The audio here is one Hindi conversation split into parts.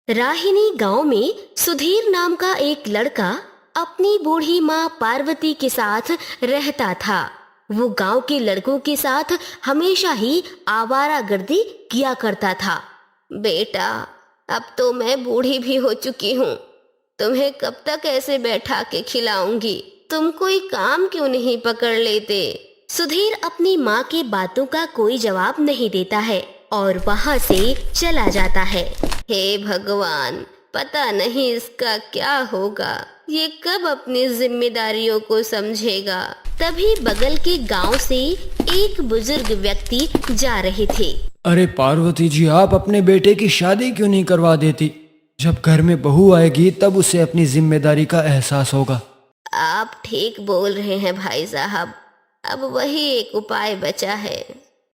राहिनी गांव में सुधीर नाम का एक लड़का अपनी बूढ़ी माँ पार्वती के साथ रहता था। वो गांव के लड़कों के साथ हमेशा ही आवारागर्दी किया करता था। बेटा, अब तो मैं बूढ़ी भी हो चुकी हूँ, तुम्हें कब तक ऐसे बैठा के खिलाऊंगी? तुम कोई काम क्यों नहीं पकड़ लेते? सुधीर अपनी माँ की बातों का कोई जवाब नहीं देता है और वहाँ से चला जाता है। हे भगवान, पता नहीं इसका क्या होगा, ये कब अपनी जिम्मेदारियों को समझेगा। तभी बगल के गांव से एक बुजुर्ग व्यक्ति जा रहे थे। अरे पार्वती जी, आप अपने बेटे की शादी क्यों नहीं करवा देती? जब घर में बहू आएगी तब उसे अपनी जिम्मेदारी का एहसास होगा। आप ठीक बोल रहे हैं भाई साहब, अब वही एक उपाय बचा है।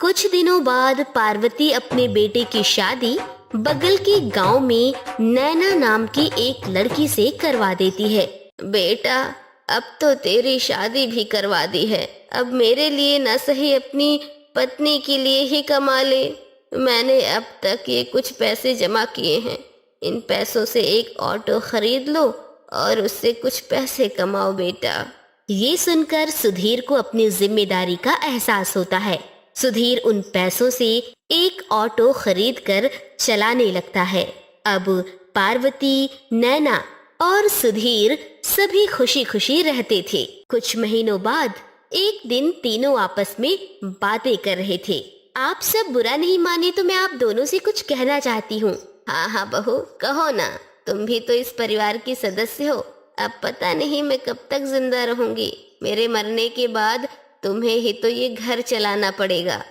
कुछ दिनों बाद पार्वती अपने बेटे की शादी बगल के गांव में नैना नाम की एक लड़की से करवा देती है। बेटा, अब तो तेरी शादी भी करवा दी है, अब मेरे लिए न सही अपनी पत्नी के लिए ही कमा ले। मैंने अब तक ये कुछ पैसे जमा किए हैं, इन पैसों से एक ऑटो खरीद लो और उससे कुछ पैसे कमाओ बेटा। ये सुनकर सुधीर को अपनी जिम्मेदारी का एहसास होता है। सुधीर उन पैसों से एक ऑटो खरीद कर चलाने लगता है। अब पार्वती, नैना और सुधीर सभी खुशी खुशी रहते थे। कुछ महीनों बाद एक दिन तीनों आपस में बातें कर रहे थे। आप सब बुरा नहीं माने तो मैं आप दोनों से कुछ कहना चाहती हूँ। हाँ हाँ बहू, कहो ना, तुम भी तो इस परिवार की सदस्य हो। अब पता नहीं मैं कब तक जिंदा रहूंगी, मेरे मरने के बाद तुम्हें ही तो ये घर चलाना पड़ेगा।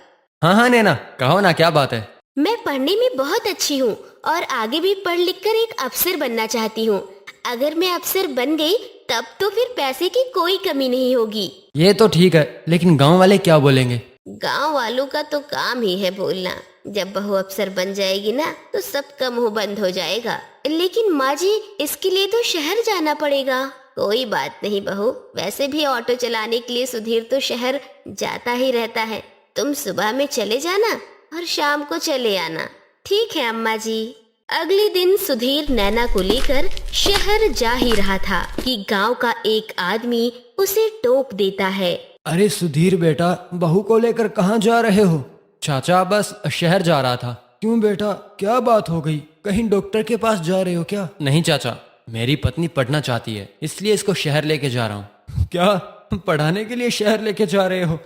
हाँ हाँ नैना, कहो ना, क्या बात है? मैं पढ़ने में बहुत अच्छी हूँ और आगे भी पढ़ लिख कर एक अफसर बनना चाहती हूँ। अगर मैं अफसर बन गई तब तो फिर पैसे की कोई कमी नहीं होगी। ये तो ठीक है, लेकिन गांव वाले क्या बोलेंगे? गांव वालों का तो काम ही है बोलना। जब बहू अफसर बन जाएगी ना तो सबका मुंह बंद हो जाएगा। लेकिन माँ जी, इसके लिए तो शहर जाना पड़ेगा। कोई बात नहीं बहू, वैसे भी ऑटो चलाने के लिए सुधीर तो शहर जाता ही रहता है। तुम सुबह में चले जाना और शाम को चले आना। ठीक है अम्मा जी। अगले दिन सुधीर नैना को लेकर शहर जा ही रहा था कि गांव का एक आदमी उसे टोक देता है। अरे सुधीर बेटा, बहू को लेकर कहाँ जा रहे हो? चाचा, बस शहर जा रहा था। क्यों बेटा, क्या बात हो गई? कहीं डॉक्टर के पास जा रहे हो क्या? नहीं चाचा, मेरी पत्नी पढ़ना चाहती है, इसलिए इसको शहर लेके जा रहा हूँ। क्या पढ़ाने के लिए शहर लेके जा रहे हो?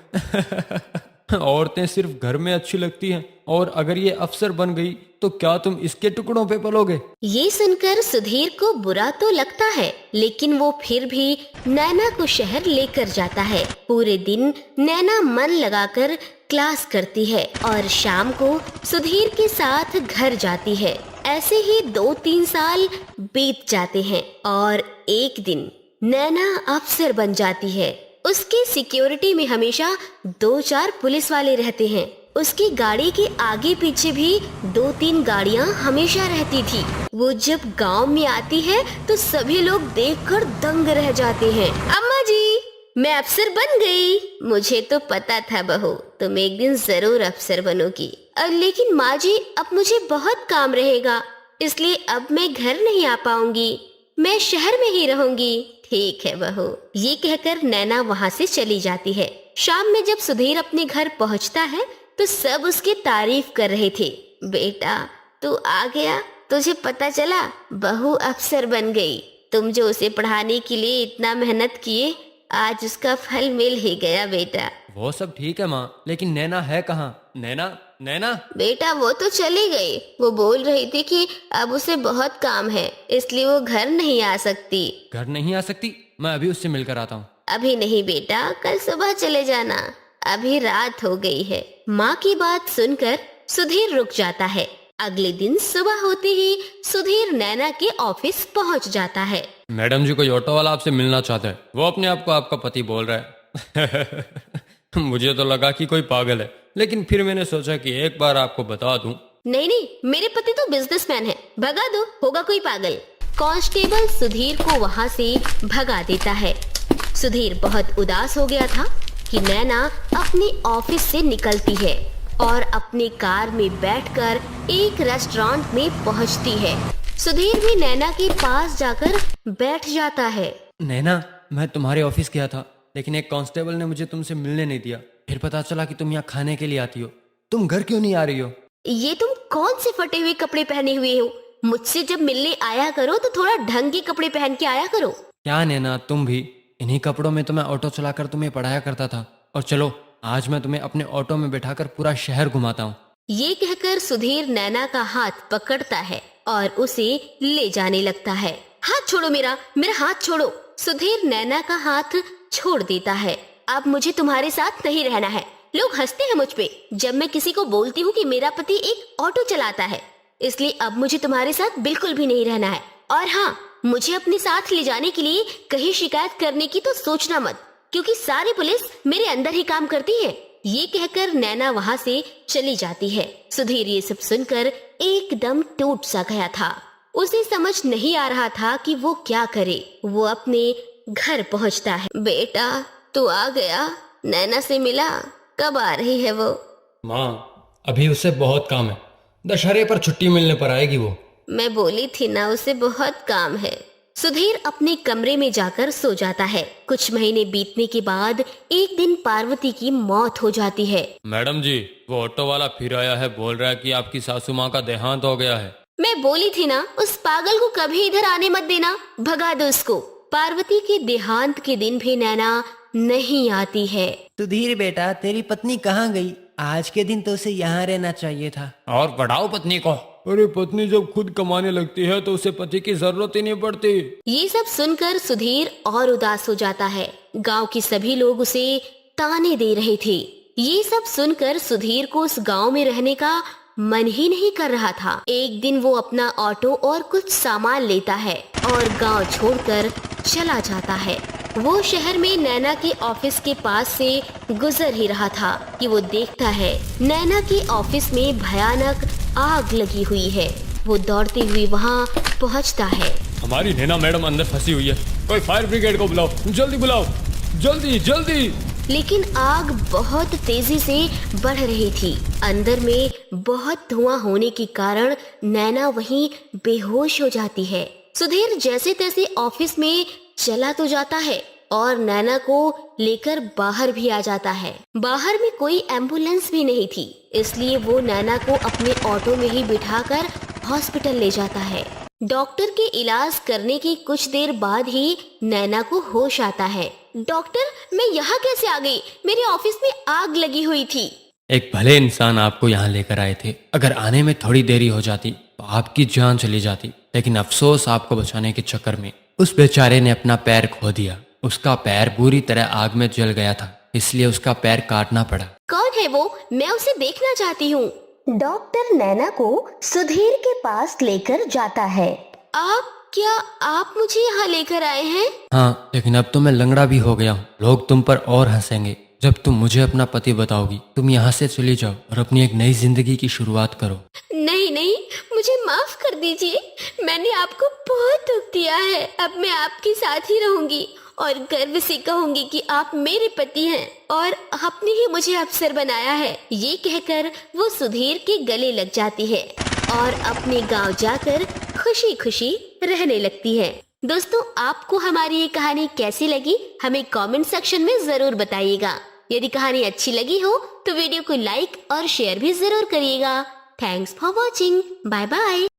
औरतें सिर्फ घर में अच्छी लगती हैं, और अगर ये अफसर बन गई तो क्या तुम इसके टुकड़ों पे पलोगे? ये सुनकर सुधीर को बुरा तो लगता है, लेकिन वो फिर भी नैना को शहर लेकर जाता है। पूरे दिन नैना मन लगाकर क्लास करती है और शाम को सुधीर के साथ घर जाती है। ऐसे ही 2-3 साल बीत जाते हैं और एक दिन नैना अफसर बन जाती है। उसकी सिक्योरिटी में हमेशा 2-4 पुलिस वाले रहते हैं। उसकी गाड़ी के आगे पीछे भी 2-3 गाड़ियां हमेशा रहती थी। वो जब गांव में आती है तो सभी लोग देखकर दंग रह जाते हैं। अम्मा जी, मैं अफसर बन गई। मुझे तो पता था बहू, तुम एक दिन जरूर अफसर बनोगी। लेकिन माँ जी, अब मुझे बहुत काम रहेगा, इसलिए अब मैं घर नहीं आ पाऊंगी। मैं शहर में ही रहूंगी। ठीक है बहू। ये कहकर नैना वहाँ से चली जाती है। शाम में जब सुधीर अपने घर पहुँचता है तो सब उसकी तारीफ कर रहे थे। बेटा, तू आ गया, तुझे पता चला बहू अफसर बन गई। तुम जो उसे पढ़ाने के लिए इतना मेहनत किए, आज उसका फल मिल ही गया बेटा। वो सब ठीक है माँ, लेकिन नैना है कहाँ? नैना, नैना। बेटा, वो तो चली गई। वो बोल रही थी कि अब उसे बहुत काम है, इसलिए वो घर नहीं आ सकती। घर नहीं आ सकती? मैं अभी उससे मिलकर आता हूँ। अभी नहीं बेटा, कल सुबह चले जाना, अभी रात हो गई है। माँ की बात सुनकर सुधीर रुक जाता है। अगले दिन सुबह होते ही सुधीर नैना के ऑफिस पहुँच जाता है। मैडम जी, कोई ऑटो वाला आपसे मिलना चाहता है। वो अपने आप को आपका पति बोल रहा है। मुझे तो लगा कि कोई पागल है, लेकिन फिर मैंने सोचा कि एक बार आपको बता दूं। नहीं नहीं, मेरे पति तो बिजनेसमैन है, भगा दो, होगा कोई पागल। कांस्टेबल सुधीर को वहाँ से भगा देता है। सुधीर बहुत उदास हो गया था कि नैना अपने ऑफिस से निकलती है और अपनी कार में बैठकर एक रेस्टोरेंट में पहुँचती है। सुधीर भी नैना के पास जाकर बैठ जाता है। नैना, मैं तुम्हारे ऑफिस गया था, लेकिन एक कांस्टेबल ने मुझे तुमसे मिलने नहीं दिया। फिर पता चला कि तुम यहाँ खाने के लिए आती हो। तुम घर क्यों नहीं आ रही हो? ये तुम कौन से फटे हुए कपड़े पहने हुए हो? मुझसे जब मिलने आया करो तो थोड़ा ढंग के कपड़े पहन के आया करो। क्या नैना, तुम भी? इन्हीं कपड़ों में तो मैं ऑटो चलाकर तुम्हें पढ़ाया करता था। और चलो, आज मैं तुम्हें अपने ऑटो में बैठाकर पूरा शहर घुमाता हूँ। ये कहकर सुधीर नैना का हाथ पकड़ता है और उसे ले जाने लगता है। हाथ छोड़ो मेरा हाथ छोड़ो। सुधीर नैना का हाथ छोड़ देता है। अब मुझे तुम्हारे साथ नहीं रहना है। लोग हंसते हैं मुझ पे जब मैं किसी को बोलती हूँ कि मेरा पति एक ऑटो चलाता है, इसलिए अब मुझे तुम्हारे साथ बिल्कुल भी नहीं रहना है। और हाँ, मुझे अपने साथ ले जाने के लिए कहीं शिकायत करने की तो सोचना मत, क्योंकि सारी पुलिस मेरे अंदर ही काम करती है। ये कहकर नैना वहाँ से चली जाती है। सुधीर ये सब सुनकर एकदम टूट सा गया था। उसे समझ नहीं आ रहा था कि वो क्या करे। वो अपने घर पहुँचता है। बेटा, तू आ गया? नैना से मिला? कब आ रही है वो? माँ, अभी उससे बहुत काम है। दशहरे पर छुट्टी मिलने पर आएगी वो। मैं बोली थी ना, उसे बहुत काम है। सुधीर अपने कमरे में जाकर सो जाता है। कुछ महीने बीतने के बाद एक दिन पार्वती की मौत हो जाती है। मैडम जी, वो ऑटो वाला फिर आया है, बोल रहा है कि आपकी सासू माँ का देहांत हो गया है। मैं बोली थी ना, उस पागल को कभी इधर आने मत देना, भगा दो उसको। पार्वती के देहांत के दिन भी नैना नहीं आती है। सुधीर बेटा, तेरी पत्नी कहाँ गई? आज के दिन तो उसे यहाँ रहना चाहिए था। और बढ़ाओ पत्नी को। अरे, पत्नी जब खुद कमाने लगती है तो उसे पति की जरूरत ही नहीं पड़ती। ये सब सुनकर सुधीर और उदास हो जाता है। गांव के सभी लोग उसे ताने दे रहे थे। ये सब सुनकर सुधीर को उस गांव में रहने का मन ही नहीं कर रहा था। एक दिन वो अपना ऑटो और कुछ सामान लेता है और गांव छोड़कर चला जाता है। वो शहर में नैना के ऑफिस के पास से गुजर ही रहा था कि वो देखता है नैना के ऑफिस में भयानक आग लगी हुई है। वो दौड़ते हुए वहाँ पहुँचता है। हमारी नैना मैडम अंदर फंसी हुई है, कोई फायर ब्रिगेड को बुलाओ, जल्दी बुलाओ, जल्दी जल्दी। लेकिन आग बहुत तेजी से बढ़ रही थी। अंदर में बहुत धुआं होने के कारण नैना वहीं बेहोश हो जाती है। सुधीर जैसे तैसे ऑफिस में चला तो जाता है और नैना को लेकर बाहर भी आ जाता है। बाहर में कोई एम्बुलेंस भी नहीं थी, इसलिए वो नैना को अपने ऑटो में ही बिठाकर हॉस्पिटल ले जाता है। डॉक्टर के इलाज करने के कुछ देर बाद ही नैना को होश आता है। डॉक्टर, मैं यहाँ कैसे आ गई? मेरे ऑफिस में आग लगी हुई थी। एक भले इंसान आपको यहाँ लेकर आए थे। अगर आने में थोड़ी देरी हो जाती तो आपकी जान चली जाती, लेकिन अफसोस, आपको बचाने के चक्कर में उस बेचारे ने अपना पैर खो दिया। उसका पैर बुरी तरह आग में जल गया था, इसलिए उसका पैर काटना पड़ा। कौन है वो? मैं उसे देखना चाहती हूँ। डॉक्टर नैना को सुधीर के पास लेकर जाता है। आप मुझे यहाँ लेकर आए हैं? हाँ, लेकिन अब तो मैं लंगड़ा भी हो गया हूँ। लोग तुम पर और हंसेंगे। जब तुम मुझे अपना पति बताओगी, तुम यहाँ से चली जाओ और अपनी एक नई जिंदगी की शुरुआत करो। नहीं नहीं, मुझे माफ कर दीजिए। मैंने आपको बहुत दुख दिया है। अब मैं आपके साथ ही रहूंगी और गर्व से कहूंगी कि आप मेरे पति हैं और आपने ही मुझे अफसर बनाया है। ये कहकर वो सुधीर के गले लग जाती है और अपने गांव जाकर खुशी खुशी रहने लगती है। दोस्तों, आपको हमारी ये कहानी कैसी लगी हमें कमेंट सेक्शन में जरूर बताइएगा। यदि कहानी अच्छी लगी हो तो वीडियो को लाइक और शेयर भी जरूर करिएगा। Thanks for watching. Bye bye.